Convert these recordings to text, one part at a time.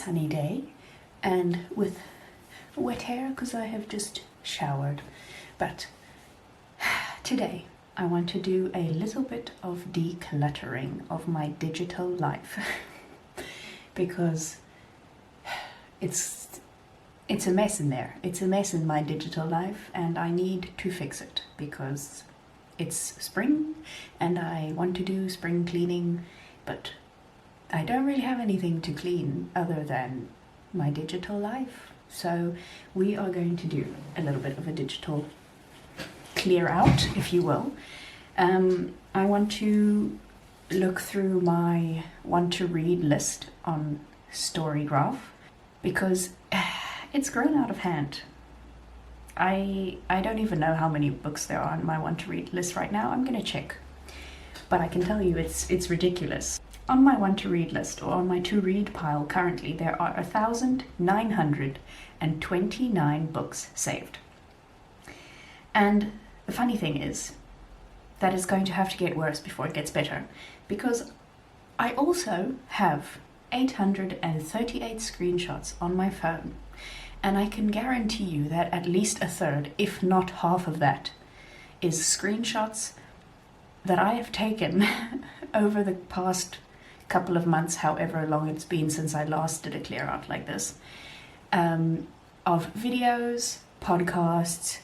sunny day and with wet hair because I have just showered. But today I want to do a little bit of decluttering of my digital life because it's a mess in there. It's a mess in my digital life and I need to fix it because it's spring and I want to do spring cleaning, but I don't really have anything to clean other than my digital life. So we are going to do a little bit of a digital clear out, if you will. I want to look through my want to read list on Storygraph because it's grown out of hand. I don't even know how many books there are on my want to read list right now. I'm gonna check, but I can tell you it's ridiculous. On my want to read list, or on my to read pile currently, there are 1,929 books saved. And the funny thing is that it's going to have to get worse before it gets better, because I also have 838 screenshots on my phone, and I can guarantee you that at least a third, if not half of that, is screenshots that I have taken over the past couple of months, however long it's been since I last did a clear out like this, of videos, podcasts,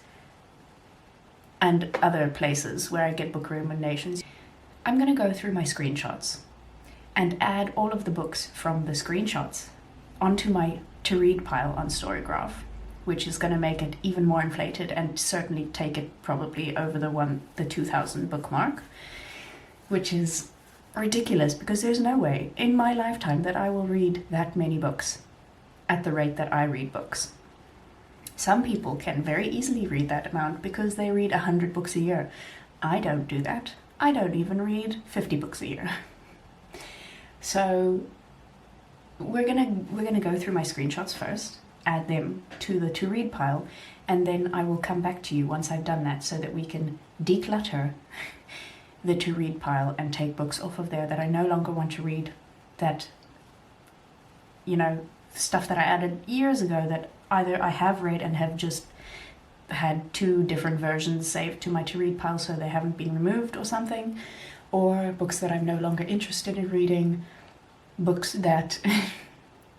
and other places where I get book recommendations. I'm going to go through my screenshots and add all of the books from the screenshots onto my to read pile on Storygraph, which is going to make it even more inflated and certainly take it probably over the 2,000 book mark, which is ridiculous because there's no way in my lifetime that I will read that many books at the rate that I read books. Some people can very easily read that amount because they read 100 books a year. I don't do that. I don't even read 50 books a year. So we're gonna go through my screenshots first, add them to the to read pile, and then I will come back to you once I've done that so that we can declutter the to read pile and take books off of there that I no longer want to read, that, you know, stuff that I added years ago that either I have read and have just had 2 different versions saved to my to read pile so they haven't been removed or something, or books that I'm no longer interested in reading, books that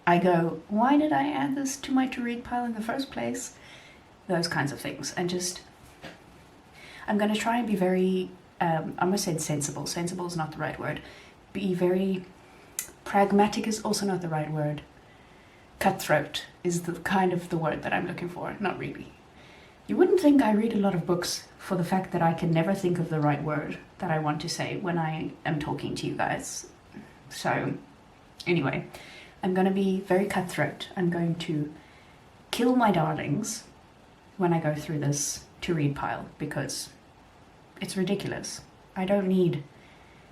I go, why did I add this to my to read pile in the first place? Those kinds of things. And just, I'm going to try and be very I almost said sensible. Sensible is not the right word. Be very pragmatic is also not the right word. Cutthroat is the kind of the word that I'm looking for. Not really. You wouldn't think I read a lot of books for the fact that I can never think of the right word that I want to say when I am talking to you guys. So anyway, I'm going to be very cutthroat. I'm going to kill my darlings when I go through this to read pile because it's ridiculous. I don't need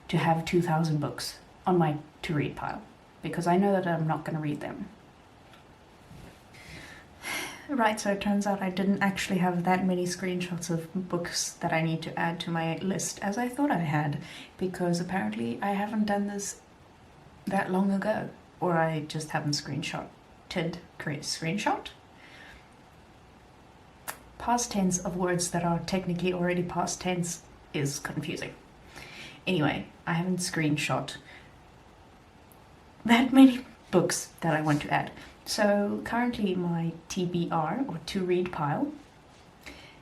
to have 2,000 books on my to read pile because I know that I'm not going to read them. Right, so it turns out I didn't actually have that many screenshots of books that I need to add to my list as I thought I had, because apparently I haven't done this that long ago, or I just haven't screenshot? Past tense of words that are technically already past tense is confusing. Anyway, I haven't screenshot that many books that I want to add. So currently my TBR, or to read pile,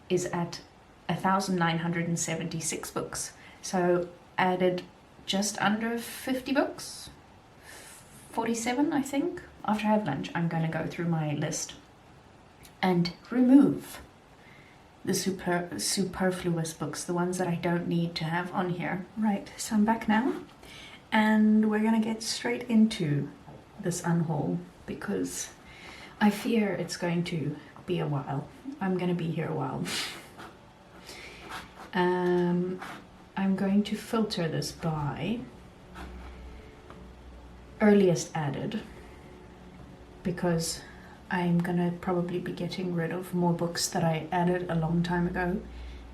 is at 1,976 books. So added just under 50 books, 47 I think. After I have lunch, I'm going to go through my list and remove the superfluous books, the ones that I don't need to have on here. Right, so I'm back now, and we're gonna get straight into this unhaul because I fear it's going to be a while. I'm gonna be here a while. I'm going to filter this by earliest added because I'm gonna probably be getting rid of more books that I added a long time ago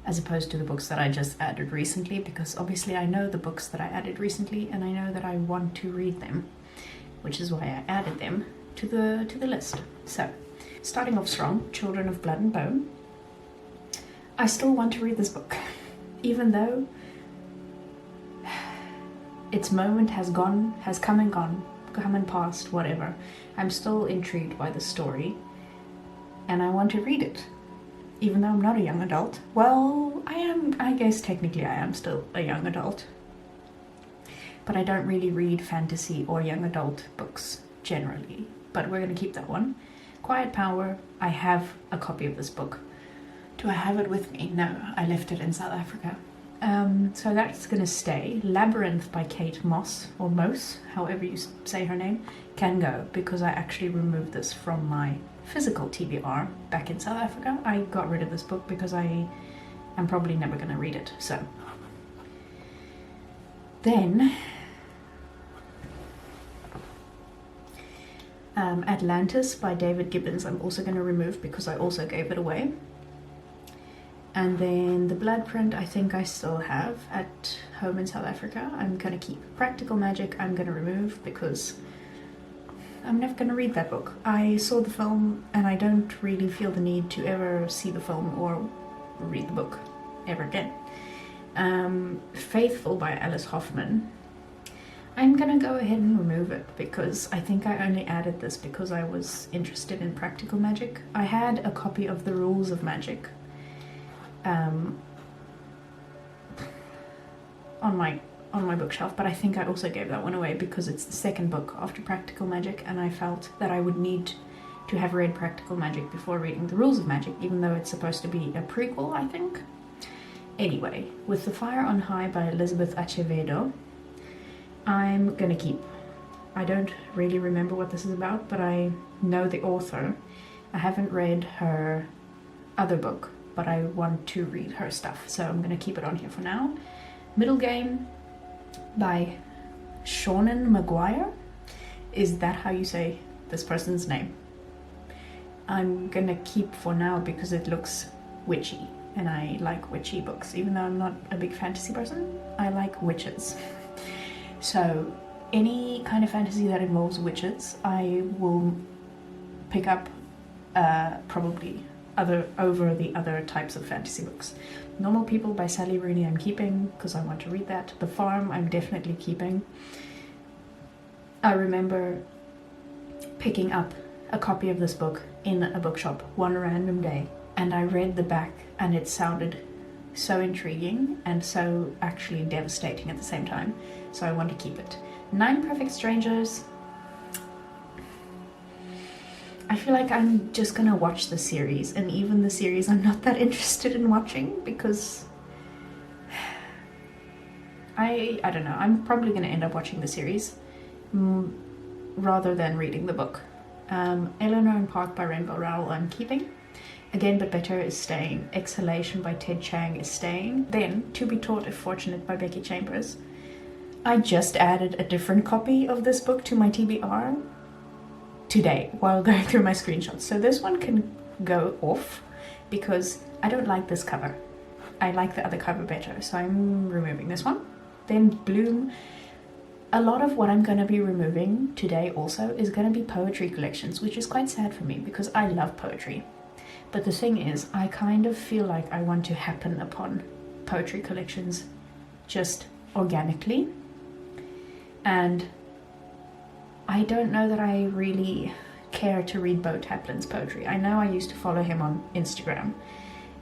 as opposed to the books that I just added recently, because obviously I know the books that I added recently and I know that I want to read them, which is why I added them. to the list. So, starting off strong, Children of Blood and Bone. I still want to read this book, even though its moment has come and gone, come and passed, whatever. I'm still intrigued by the story, and I want to read it, even though I'm not a young adult. Well, I guess technically I am still a young adult, but I don't really read fantasy or young adult books generally, but we're going to keep that one. Quiet Power, I have a copy of this book. Do I have it with me? No, I left it in South Africa. So that's going to stay. Labyrinth by Kate Moss, or Mose, however you say her name, can go, because I actually removed this from my physical TBR back in South Africa. I got rid of this book because I am probably never going to read it. So then Atlantis by David Gibbons I'm also going to remove because I also gave it away. And then the blood print I think I still have at home in South Africa. I'm going to keep. Practical Magic I'm going to remove because I'm never going to read that book. I saw the film and I don't really feel the need to ever see the film or read the book ever again. Faithful by Alice Hoffman. I'm gonna go ahead and remove it because I think I only added this because I was interested in practical magic. I had a copy of the Rules of Magic on my bookshelf, but I think I also gave that one away because it's the second book after Practical Magic, and I felt that I would need to have read Practical Magic before reading the Rules of Magic, even though it's supposed to be a prequel, I think. Anyway, With the Fire on High by Elizabeth Acevedo, I'm gonna keep. I don't really remember what this is about, but I know the author. I haven't read her other book, but I want to read her stuff, so I'm gonna keep it on here for now. Middle Game by Seanan Maguire. Is that how you say this person's name? I'm gonna keep for now because it looks witchy, and I like witchy books. Even though I'm not a big fantasy person, I like witches. So any kind of fantasy that involves witches, I will pick up probably over the other types of fantasy books. Normal People by Sally Rooney I'm keeping because I want to read that. The Farm I'm definitely keeping. I remember picking up a copy of this book in a bookshop one random day, and I read the back and it sounded so intriguing and so actually devastating at the same time, so I want to keep it. 9 Perfect Strangers. I feel like I'm just gonna watch the series, and even the series I'm not that interested in watching because I don't know, I'm probably gonna end up watching the series rather than reading the book. Eleanor and Park by Rainbow Rowell I'm keeping. Again But Better is staying. Exhalation by Ted Chiang is staying. Then To Be Taught If Fortunate by Becky Chambers. I just added a different copy of this book to my TBR today while going through my screenshots. So this one can go off because I don't like this cover. I like the other cover better, so I'm removing this one. Then Bloom. A lot of what I'm going to be removing today also is going to be poetry collections, which is quite sad for me because I love poetry. But the thing is, I kind of feel like I want to happen upon poetry collections just organically. And I don't know that I really care to read Bo Taplin's poetry. I know I used to follow him on Instagram,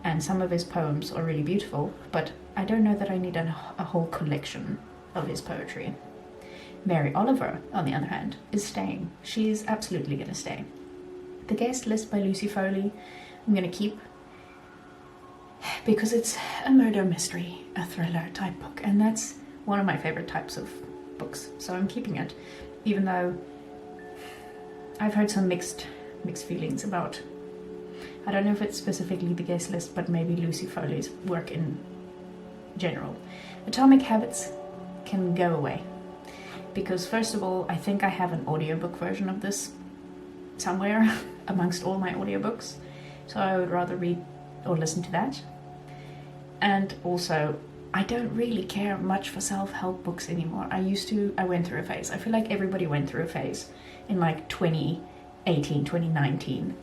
and some of his poems are really beautiful, but I don't know that I need a whole collection of his poetry. Mary Oliver, on the other hand, is staying. She's absolutely going to stay. The Guest List by Lucy Foley I'm going to keep because it's a murder mystery, a thriller type book, and that's one of my favorite types of books, so I'm keeping it, even though I've heard some mixed feelings about, I don't know if it's specifically The Guest List, but maybe Lucy Foley's work in general. Atomic Habits can go away because, first of all, I think I have an audiobook version of this somewhere amongst all my audiobooks, so I would rather read or listen to that. And also, I don't really care much for self-help books anymore. I went through a phase. I feel like everybody went through a phase in like 20 2019,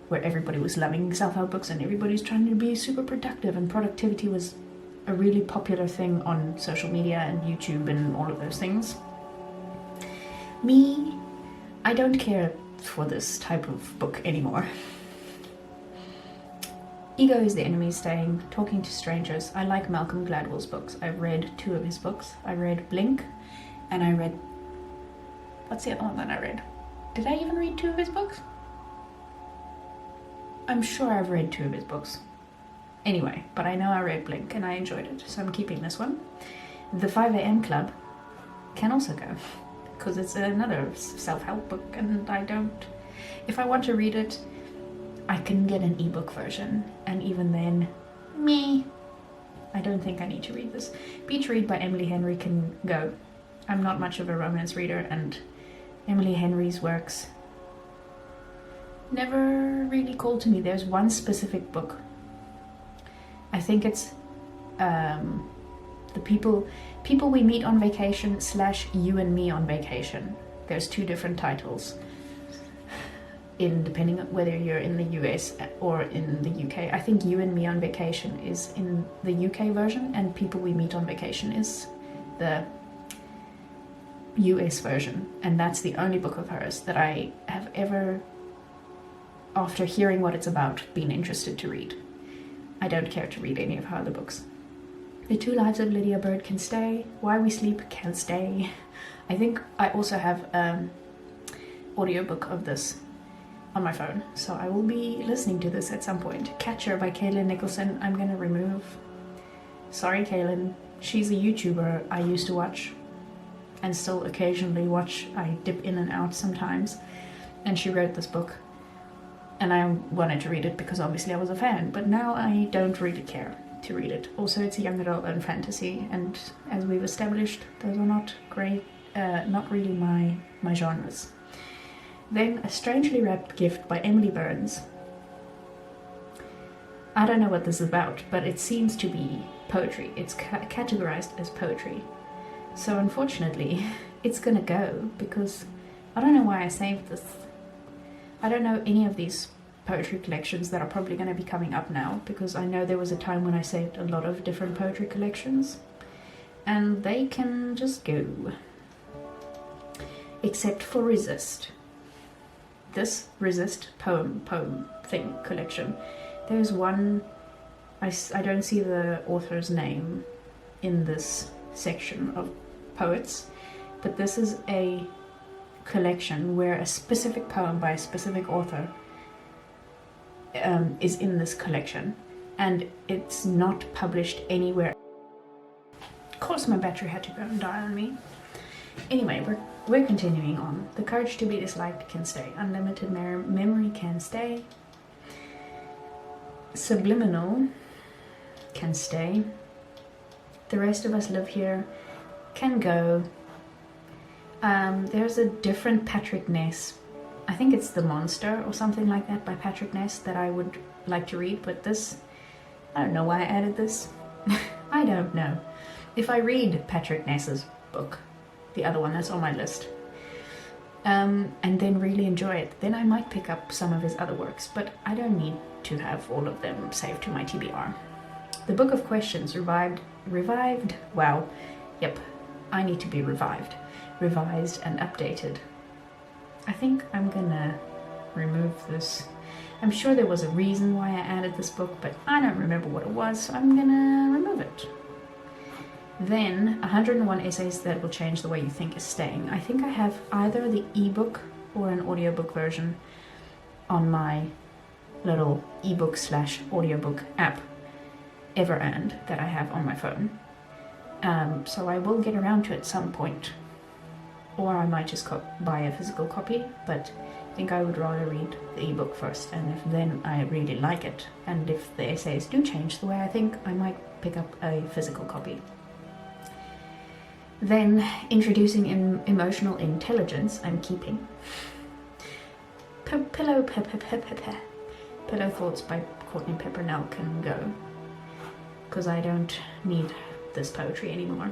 where everybody was loving self-help books and everybody's trying to be super productive, and productivity was a really popular thing on social media and YouTube and all of those things. Me, I don't care for this type of book anymore. Ego is the Enemy Staying, Talking to Strangers. I like Malcolm Gladwell's books. I've read 2 of his books. I read Blink, and I read... what's the other one that I read? Did I even read 2 of his books? I'm sure I've read 2 of his books. Anyway, but I know I read Blink and I enjoyed it, so I'm keeping this one. The 5 a.m. Club can also go, because it's another self-help book, and I don't... if I want to read it, I can get an ebook version, and even then, me. I don't think I need to read this. Beach Read by Emily Henry can go. I'm not much of a romance reader, and Emily Henry's works never really called to me. There's one specific book. I think it's the people we meet on vacation / You and Me on Vacation. There's 2 different titles, depending on whether you're in the US or in the UK. I think You and Me on Vacation is in the UK version, and People We Meet on Vacation is the US version. And that's the only book of hers that I have ever, after hearing what it's about, been interested to read. I don't care to read any of her other books. The 2 Lives of Lydia Bird can stay. Why We Sleep can stay. I think I also have an audiobook of this on my phone, so I will be listening to this at some point. Catcher by Kaylin Nicholson, I'm gonna remove. Sorry, Kaylin. She's a YouTuber I used to watch, and still occasionally watch. I dip in and out sometimes. And she wrote this book, and I wanted to read it because obviously I was a fan, but now I don't really care to read it. Also, it's a young adult and fantasy, and as we've established, those are not great, not really my genres. Then A Strangely Wrapped Gift by Emily Burns. I don't know what this is about, but it seems to be poetry. It's categorized as poetry. So unfortunately, it's gonna go, because I don't know why I saved this. I don't know any of these poetry collections that are probably going to be coming up now, because I know there was a time when I saved a lot of different poetry collections, and they can just go. Except for Resist. This Resist poem thing collection. There's one, I don't see the author's name in this section of poets, but this is a collection where a specific poem by a specific author is in this collection, and it's not published anywhere. Of course my battery had to go and die on me. Anyway, we're continuing on. The Courage to Be Disliked can stay. Unlimited Memory can stay. Subliminal can stay. The Rest of Us Live Here can go. There's a different Patrick Ness, I think it's The Monster or something like that by Patrick Ness, that I would like to read, but this, I don't know why I added this. I don't know. If I read Patrick Ness's book, the other one that's on my list, and then really enjoy it, then I might pick up some of his other works, but I don't need to have all of them saved to my TBR. The Book of Questions revived, wow, yep, I need to be revised and updated. I think I'm gonna remove this. I'm sure there was a reason why I added this book, but I don't remember what it was, so I'm gonna remove it. Then 101 Essays That Will Change the Way You Think is staying. I think I have either the ebook or an audiobook version on my little ebook / audiobook app, Everand, that I have on my phone. So I will get around to it at some point. Or I might just buy a physical copy, but I think I would rather read the ebook first, and if then I really like it, and if the essays do change the way I think, I might pick up a physical copy. Then, Introducing Emotional Intelligence, I'm keeping. Pillow Thoughts by Courtney Peppernell can go, because I don't need this poetry anymore.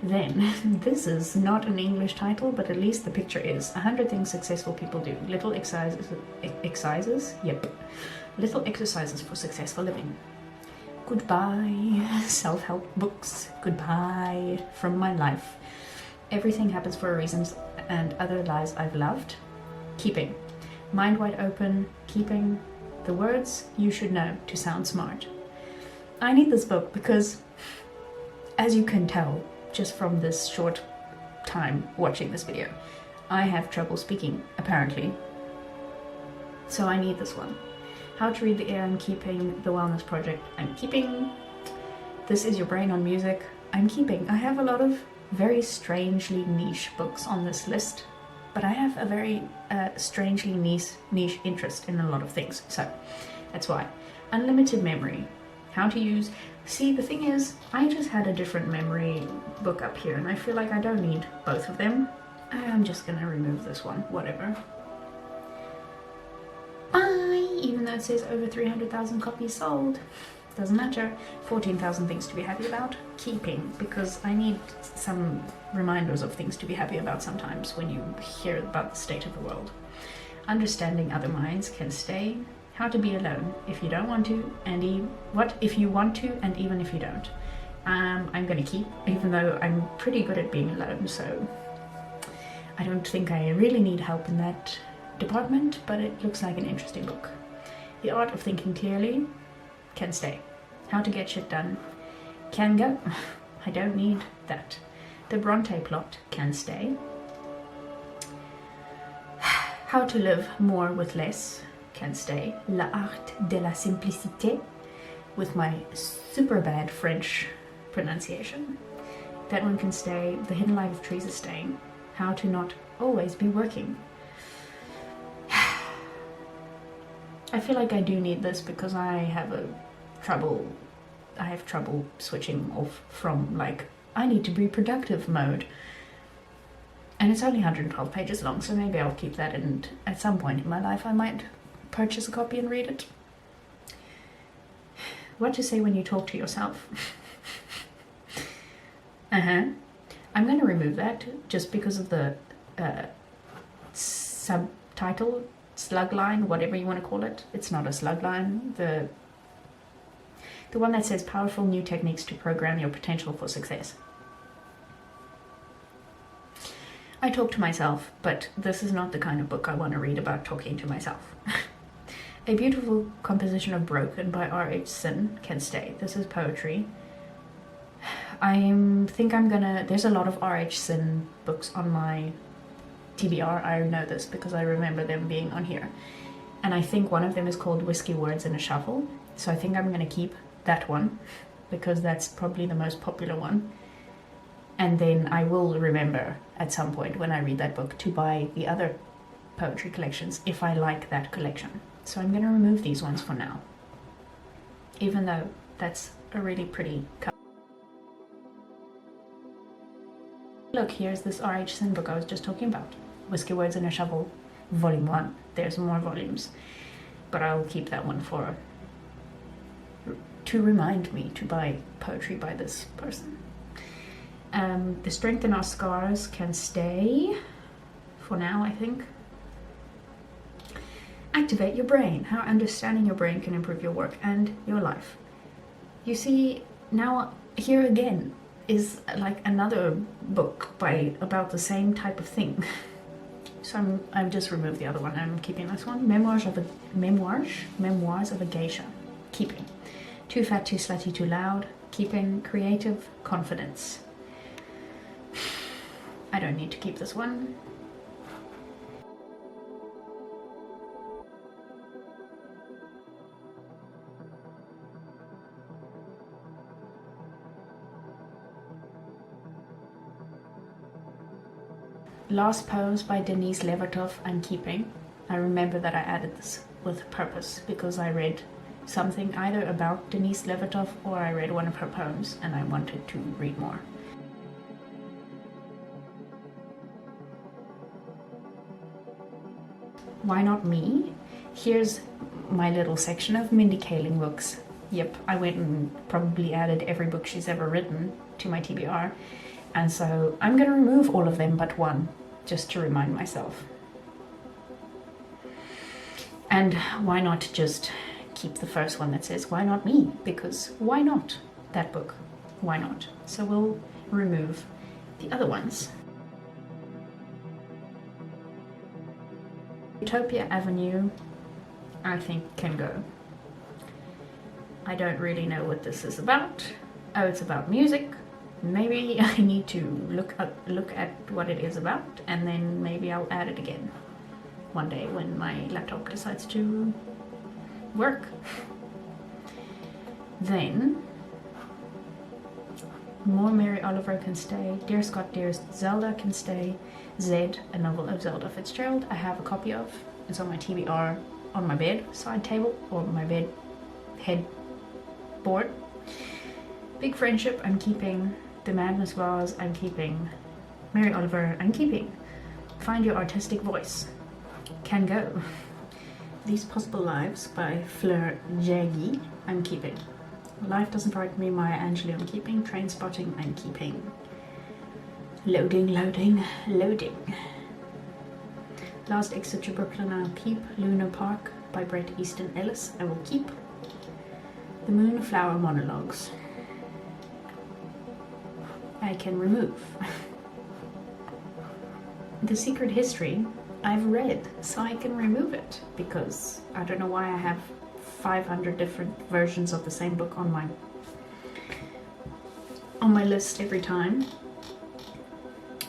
Then, this is not an English title, but at least the picture is 100 Things Successful People Do. Little exercises? Yep. Little exercises for successful living. Goodbye, self-help books. Goodbye from my life. Everything happens for a reason, and other lies I've loved. Keeping. Mind wide open. Keeping. The words you should know to sound smart. I need this book because, as you can tell, just from this short time watching this video, I have trouble speaking, apparently. So I need this one. How to Read the Air I'm keeping. The Wellness Project I'm keeping. This Is Your Brain on Music I'm keeping. I have a lot of very strangely niche books on this list, but I have a very strangely niche interest in a lot of things, so that's why. Unlimited Memory. How to use... See, the thing is, I just had a different memory book up here, and I feel like I don't need both of them. I'm just gonna remove this one, whatever. Bye! Even though it says over 300,000 copies sold. Doesn't matter. 14,000 things to be happy about. Keeping, because I need some reminders of things to be happy about sometimes when you hear about the state of the world. Understanding Other Minds Can Stay. How to Be Alone if you don't want to, and what if you want to, and even if you don't. I'm gonna keep, even though I'm pretty good at being alone, so I don't think I really need help in that department, but it looks like an interesting book. The Art of Thinking Clearly can stay. How to Get Shit Done can go. I don't need that. The Bronte Plot can stay. How to Live More with Less can stay. L'Art de la Simplicité, with my super bad French pronunciation. That one can stay. The Hidden Life of Trees is staying. How to Not Always Be Working. I feel like I do need this because I have trouble switching off from, like, I need to be productive mode. And it's only 112 pages long, so maybe I'll keep that, and at some point in my life I might purchase a copy and read it. What to say when you talk to yourself. I'm going to remove that just because of the subtitle, slug line, whatever you want to call it. It's not a slug line. The one that says Powerful New Techniques to Program Your Potential for Success. I talk to myself, but this is not the kind of book I want to read about talking to myself. A Beautiful Composition of Broken by R.H. Sin can stay. This is poetry. There's a lot of R.H. Sin books on my TBR. I know this because I remember them being on here. And I think one of them is called Whiskey Words in a Shuffle. So I think I'm going to keep that one because that's probably the most popular one. And then I will remember at some point when I read that book to buy the other poetry collections if I like that collection. So I'm going to remove these ones for now, even though that's a really pretty cover. Look, here's this R.H. Sin book I was just talking about. Whiskey Words in a Shovel, Volume 1. There's more volumes, but I'll keep that one to remind me to buy poetry by this person. The Strength in Our Scars can stay for now, I think. Activate Your Brain. How understanding your brain can improve your work and your life. You see, now here again is like another book about the same type of thing. So I've just removed the other one. I'm keeping this one. Memoirs of a Geisha. Keeping. Too Fat, Too Slutty, Too Loud. Keeping. Creative Confidence. I don't need to keep this one. Last Poems by Denise Levertov I'm keeping. I remember that I added this with purpose because I read something either about Denise Levertov or I read one of her poems and I wanted to read more. Why Not Me? Here's my little section of Mindy Kaling books. Yep, I went and probably added every book she's ever written to my TBR. And so I'm going to remove all of them but one, just to remind myself. And why not just keep the first one that says, why not me? Because why not that book? Why not? So we'll remove the other ones. Utopia Avenue, I think, can go. I don't really know what this is about. Oh, it's about music. Maybe I need to look at what it is about, and then maybe I'll add it again one day when my laptop decides to work. Then more Mary Oliver can stay. Dear Scott, Dear Zelda can stay. Zed, a novel of Zelda Fitzgerald, I have a copy of. It's on my TBR on my bed side table, or my bed headboard. Big Friendship, I'm keeping. The Madness Vase, I'm keeping. Mary Oliver, I'm keeping. Find Your Artistic Voice, can go. These Possible Lives by Fleur Jaggi, I'm keeping. Life Doesn't Frighten Me, Maya Angelou, I'm keeping. Train Spotting, I'm keeping. Loading, loading, loading. Last Exit to Brooklyn, I'll keep. Luna Park by Bret Easton Ellis, I will keep. The Moonflower Monologues, I can remove. The Secret History, I've read, so I can remove it, because I don't know why I have 500 different versions of the same book on my list every time.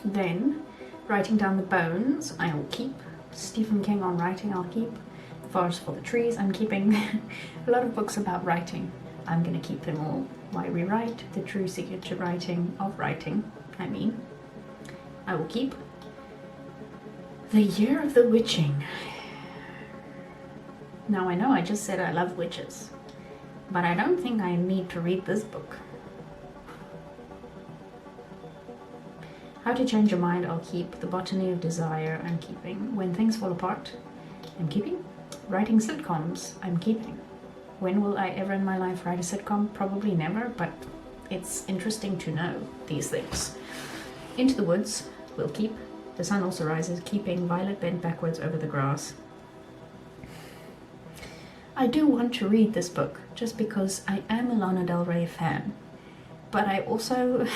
Then Writing Down the Bones, I will keep. Stephen King on writing, I'll keep. Forest for the Trees, I'm keeping. A lot of books about writing, I'm gonna keep them all. Why We Write, The True Secret to Writing, I will keep. The Year of the Witching. Now I know I just said I love witches, but I don't think I need to read this book. How to Change Your Mind, I'll keep. The Botany of Desire, I'm keeping. When Things Fall Apart, I'm keeping. Writing Sitcoms, I'm keeping. When will I ever in my life write a sitcom? Probably never, but it's interesting to know these things. Into the Woods, we'll keep. The Sun Also Rises, keeping. Violet Bent Backwards Over the Grass. I do want to read this book, just because I am a Lana Del Rey fan, but I also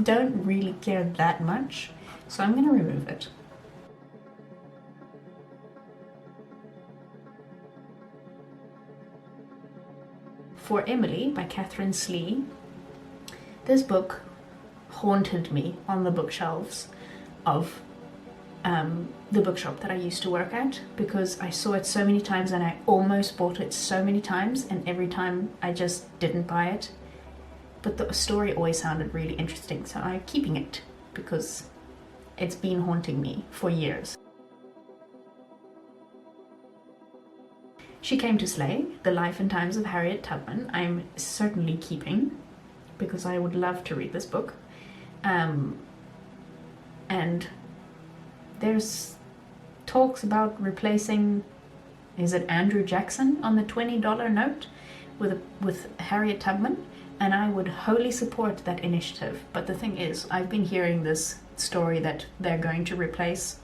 don't really care that much, so I'm going to remove it. For Emily by Catherine Slee. This book haunted me on the bookshelves of the bookshop that I used to work at, because I saw it so many times and I almost bought it so many times, and every time I just didn't buy it. But the story always sounded really interesting, so I'm keeping it because it's been haunting me for years. She Came to Slay, The Life and Times of Harriet Tubman, I'm certainly keeping because I would love to read this book. And there's talks about replacing, is it Andrew Jackson on the $20 note with Harriet Tubman, and I would wholly support that initiative. But the thing is, I've been hearing this story that they're going to replace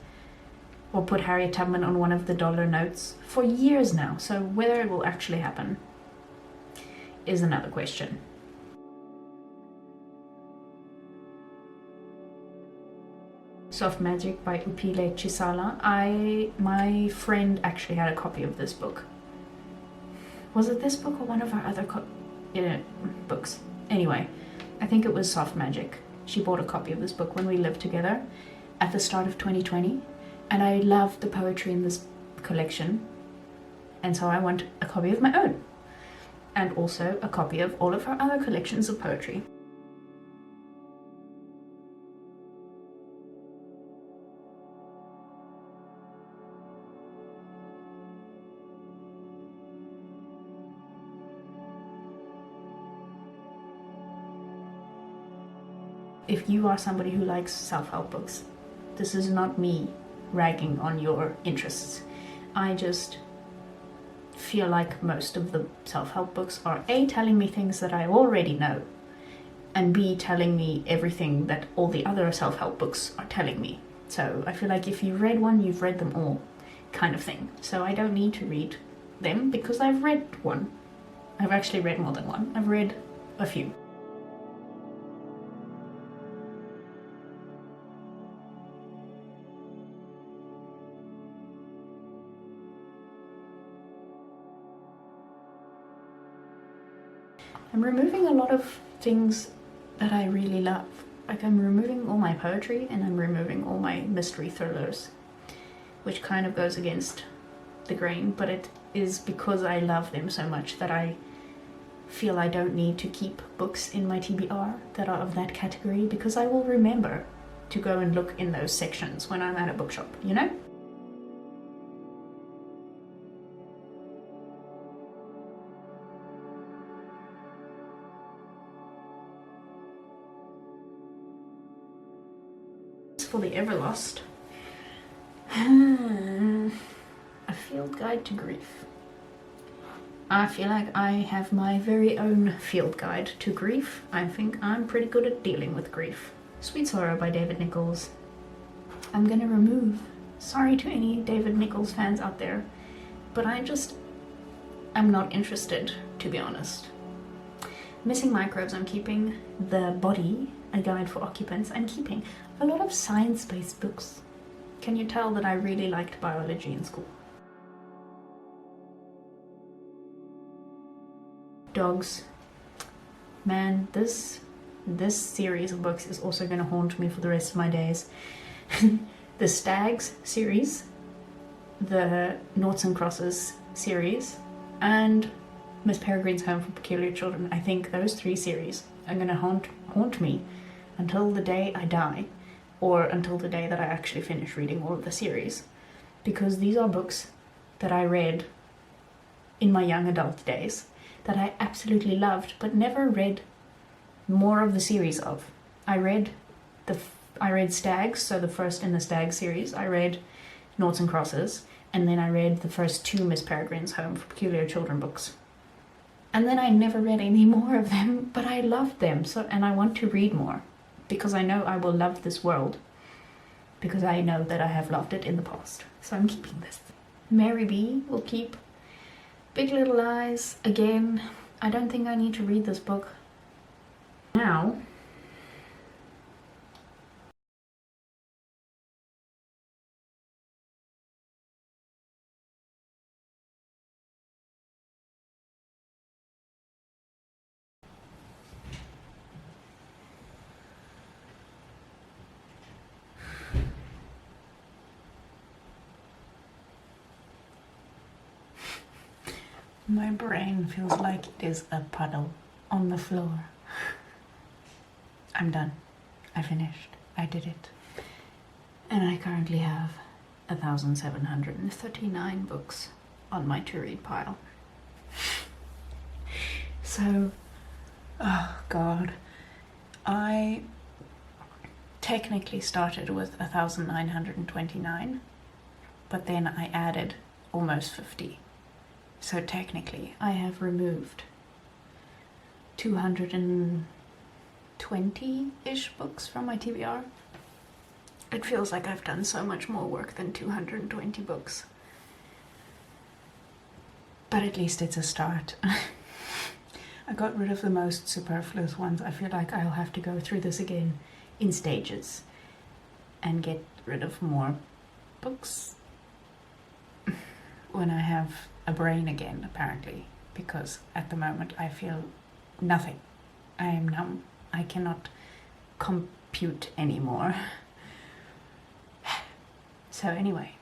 or put Harriet Tubman on one of the dollar notes for years now, so whether it will actually happen is another question. Soft Magic by Upile Chisala. My friend actually had a copy of this book. Was it this book or one of our other books? Anyway, I think it was Soft Magic. She bought a copy of this book when we lived together at the start of 2020, and I loved the poetry in this collection, and so I want a copy of my own, and also a copy of all of her other collections of poetry. If you are somebody who likes self-help books, this is not me ragging on your interests. I just feel like most of the self-help books are A, telling me things that I already know, and B, telling me everything that all the other self-help books are telling me. So I feel like if you've read one, you've read them all, kind of thing. So I don't need to read them because I've read one. I've actually read more than one. I've read a few. I'm removing a lot of things that I really love. Like, I'm removing all my poetry and I'm removing all my mystery thrillers, which kind of goes against the grain, but it is because I love them so much that I feel I don't need to keep books in my TBR that are of that category, because I will remember to go and look in those sections when I'm at a bookshop, you know? For the Everlost, a field guide to grief. I feel like I have my very own field guide to grief. I think I'm pretty good at dealing with grief. Sweet Sorrow by David Nichols. I'm gonna remove, sorry to any David Nichols fans out there, but I'm not interested, to be honest. Missing Microbes I'm keeping. The Body, a Guide for Occupants, I'm keeping. A lot of science-based books. Can you tell that I really liked biology in school? Dogs. Man, this series of books is also going to haunt me for the rest of my days. The Stags series, the Noughts and Crosses series, and Miss Peregrine's Home for Peculiar Children. I think those 3 series are going to haunt me until the day I die, or until the day that I actually finish reading all of the series, because these are books that I read in my young adult days that I absolutely loved, but never read more of the series of. I read Stags, so the first in the Stag series. I read Noughts and Crosses, and then I read the first 2 Miss Peregrine's Home for Peculiar Children books. And then I never read any more of them, but I loved them, and I want to read more, because I know I will love this world, because I know that I have loved it in the past. So I'm keeping this. Mary B will keep. Big Little Lies, again, I don't think I need to read this book now. My brain feels like it is a puddle on the floor. I'm done. I finished. I did it. And I currently have 1,739 books on my to-read pile. So, oh God, I technically started with 1,929, but then I added almost 50. So technically, I have removed 220-ish books from my TBR. It feels like I've done so much more work than 220 books. But at least it's a start. I got rid of the most superfluous ones. I feel like I'll have to go through this again in stages and get rid of more books when I have a brain again, apparently, because at the moment I feel nothing. I am numb. I cannot compute anymore. So anyway,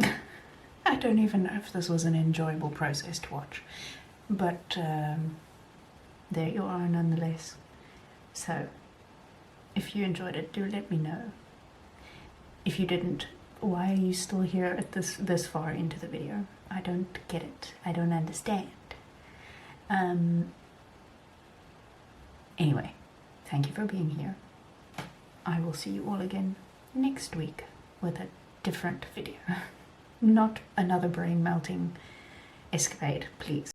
I don't even know if this was an enjoyable process to watch, but there you are nonetheless. So if you enjoyed it, do let me know. If you didn't, why are you still here at this far into the video? I don't get it. I don't understand. Anyway, thank you for being here. I will see you all again next week with a different video. Not another brain melting escapade, please.